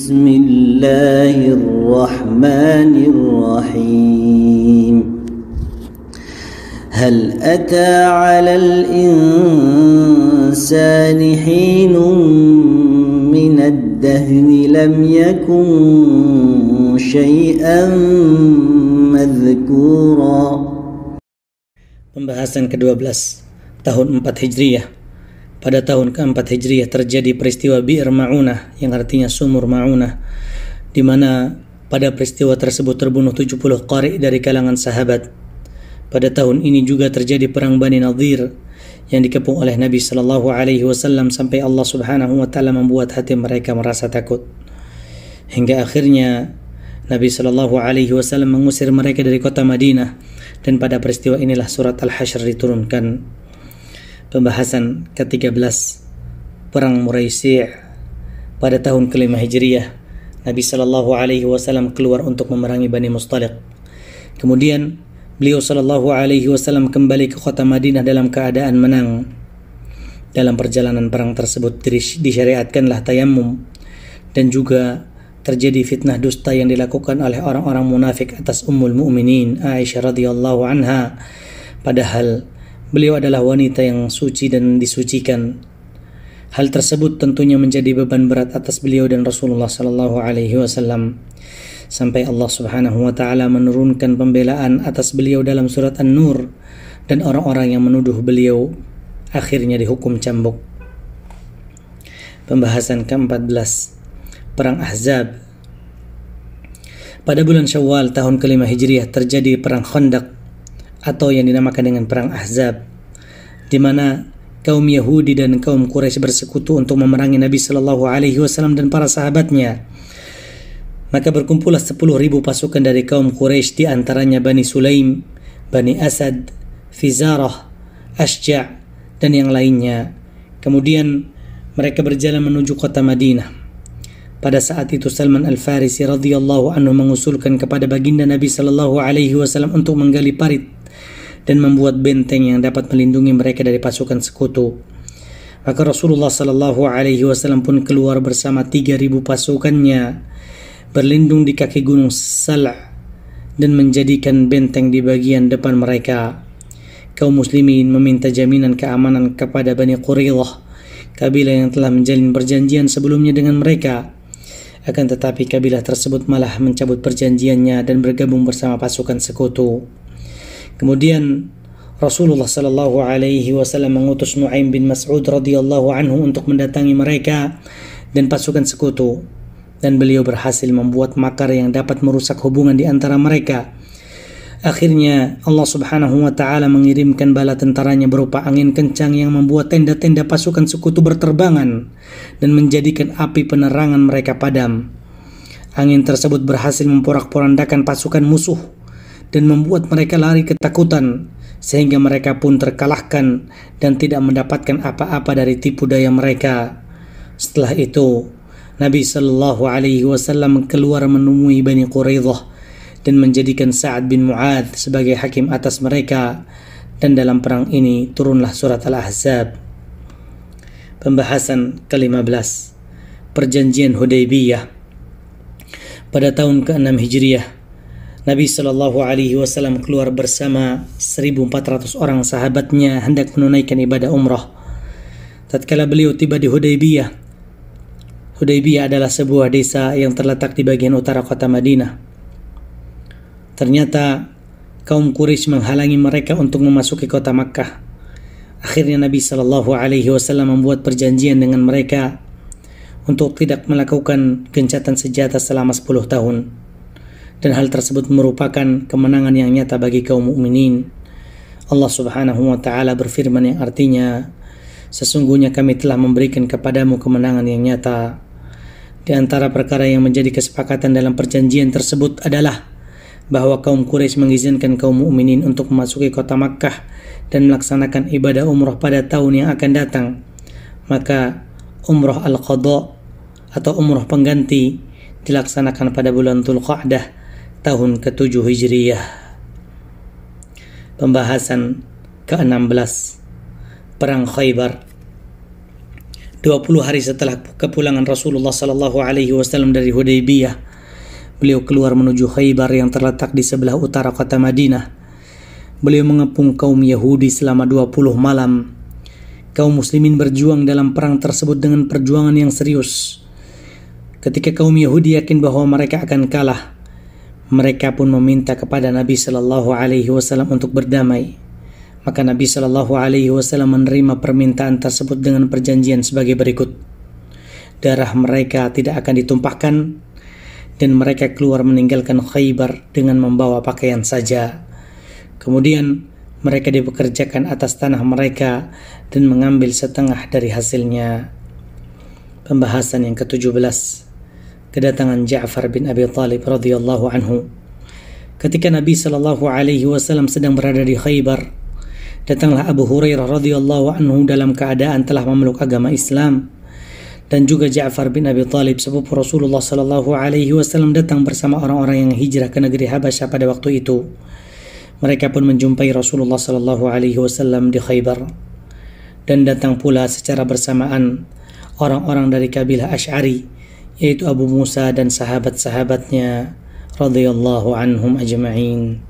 بسم الله الرحمن الرحيم هل أتى على الإنسان حين من الدهر لم يكن شيئا مذكورا. Pembahasan ke-12, tahun 4 Hijriyah. Pada tahun ke-4 Hijriyah terjadi peristiwa Bi'r Ma'unah, yang artinya sumur Ma'unah, di mana pada peristiwa tersebut terbunuh 70 qari dari kalangan sahabat. Pada tahun ini juga terjadi perang Bani Nadhir yang dikepung oleh Nabi sallallahu alaihi wasallam sampai Allah Subhanahu wa taala membuat hati mereka merasa takut. Hingga akhirnya Nabi sallallahu alaihi wasallam mengusir mereka dari kota Madinah, dan pada peristiwa inilah surat Al-Hasyr diturunkan. Pembahasan ke-13, perang Muraisi'. Pada tahun ke-5 Hijriyah, Nabi sallallahu alaihi wasallam keluar untuk memerangi Bani Mustaliq. Kemudian beliau sallallahu alaihi wasallam kembali ke kota Madinah dalam keadaan menang. Dalam perjalanan perang tersebut disyariatkanlah tayammum, dan juga terjadi fitnah dusta yang dilakukan oleh orang-orang munafik atas Ummul Mukminin Aisyah radhiyallahu anha, padahal beliau adalah wanita yang suci dan disucikan. Hal tersebut tentunya menjadi beban berat atas beliau dan Rasulullah sallallahu alaihi wasallam, sampai Allah Subhanahu wa taala menurunkan pembelaan atas beliau dalam surat An-Nur, dan orang-orang yang menuduh beliau akhirnya dihukum cambuk. Pembahasan ke-14, perang Ahzab. Pada bulan Syawal tahun ke-5 Hijriah terjadi perang Khandaq, atau yang dinamakan dengan perang Ahzab, di mana kaum Yahudi dan kaum Quraisy bersekutu untuk memerangi Nabi sallallahu alaihi wasallam dan para sahabatnya. Maka berkumpullah 10.000 pasukan dari kaum Quraisy, di antaranya Bani Sulaim, Bani Asad, Fizarah, Ashja' dan yang lainnya. Kemudian mereka berjalan menuju kota Madinah. Pada saat itu Salman Al-Farisi radhiyallahu anhu mengusulkan kepada baginda Nabi sallallahu alaihi wasallam untuk menggali parit dan membuat benteng yang dapat melindungi mereka dari pasukan sekutu. Maka Rasulullah sallallahu alaihi wasallam pun keluar bersama 3.000 pasukannya, berlindung di kaki gunung Sal' dan menjadikan benteng di bagian depan mereka. Kaum muslimin meminta jaminan keamanan kepada Bani Quraidah, kabilah yang telah menjalin perjanjian sebelumnya dengan mereka. Akan tetapi kabilah tersebut malah mencabut perjanjiannya dan bergabung bersama pasukan sekutu. Kemudian Rasulullah sallallahu alaihi wasallam mengutus Nu'aim bin Mas'ud radhiyallahu anhu untuk mendatangi mereka dan pasukan sekutu, dan beliau berhasil membuat makar yang dapat merusak hubungan di antara mereka. Akhirnya Allah Subhanahu wa taala mengirimkan bala tentaranya berupa angin kencang yang membuat tenda-tenda pasukan sekutu berterbangan dan menjadikan api penerangan mereka padam. Angin tersebut berhasil memporak-porandakan pasukan musuh dan membuat mereka lari ketakutan, sehingga mereka pun terkalahkan dan tidak mendapatkan apa-apa dari tipu daya mereka. Setelah itu Nabi sallallahu alaihi wasallam keluar menemui Bani Quraidah dan menjadikan Sa'ad bin Mu'adz sebagai hakim atas mereka, dan dalam perang ini turunlah surat Al-Ahzab. Pembahasan ke-15, perjanjian Hudaybiyah. Pada tahun ke-6 Hijriyah, Nabi sallallahu alaihi wasallam keluar bersama 1.400 orang sahabatnya hendak menunaikan ibadah umrah. Tatkala beliau tiba di Hudaybiyah, Hudaybiyah adalah sebuah desa yang terletak di bagian utara kota Madinah. Ternyata kaum Quraisy menghalangi mereka untuk memasuki kota Makkah. Akhirnya Nabi sallallahu alaihi wasallam membuat perjanjian dengan mereka untuk tidak melakukan gencatan senjata selama 10 tahun. Dan hal tersebut merupakan kemenangan yang nyata bagi kaum mukminin. Allah Subhanahu wa taala berfirman yang artinya, sesungguhnya kami telah memberikan kepadamu kemenangan yang nyata. Di antara perkara yang menjadi kesepakatan dalam perjanjian tersebut adalah bahwa kaum Quraisy mengizinkan kaum mukminin untuk memasuki kota Makkah dan melaksanakan ibadah umrah pada tahun yang akan datang. Maka umrah al-qadha atau umrah pengganti dilaksanakan pada bulan Dzulqa'dah tahun ke-7 Hijriyah. Pembahasan ke-16, perang Khaybar. 20 hari setelah kepulangan Rasulullah sallallahu alaihi wasallam dari Hudaybiyah, beliau keluar menuju Khaybar yang terletak di sebelah utara kota Madinah. Beliau mengepung kaum Yahudi selama 20 malam. Kaum muslimin berjuang dalam perang tersebut dengan perjuangan yang serius. Ketika kaum Yahudi yakin bahwa mereka akan kalah, mereka pun meminta kepada Nabi sallallahu alaihi wasallam untuk berdamai. Maka Nabi sallallahu alaihi wasallam menerima permintaan tersebut dengan perjanjian sebagai berikut. Darah mereka tidak akan ditumpahkan dan mereka keluar meninggalkan Khaybar dengan membawa pakaian saja. Kemudian mereka dipekerjakan atas tanah mereka dan mengambil setengah dari hasilnya. Pembahasan yang ke-17, kedatangan Ja'far bin Abi Thalib radhiyallahu anhu. Ketika Nabi sallallahu alaihi wasallam sedang berada di Khaybar, datanglah Abu Hurairah radhiyallahu anhu dalam keadaan telah memeluk agama Islam, dan juga Ja'far bin Abi Thalib sepupu Rasulullah sallallahu alaihi wasallam datang bersama orang-orang yang hijrah ke negeri Habasyah pada waktu itu. Mereka pun menjumpai Rasulullah sallallahu alaihi wasallam di Khaybar, dan datang pula secara bersamaan orang-orang dari kabilah Asy'ari, yaitu Abu Musa dan sahabat-sahabatnya radhiyallahu anhum ajma'in.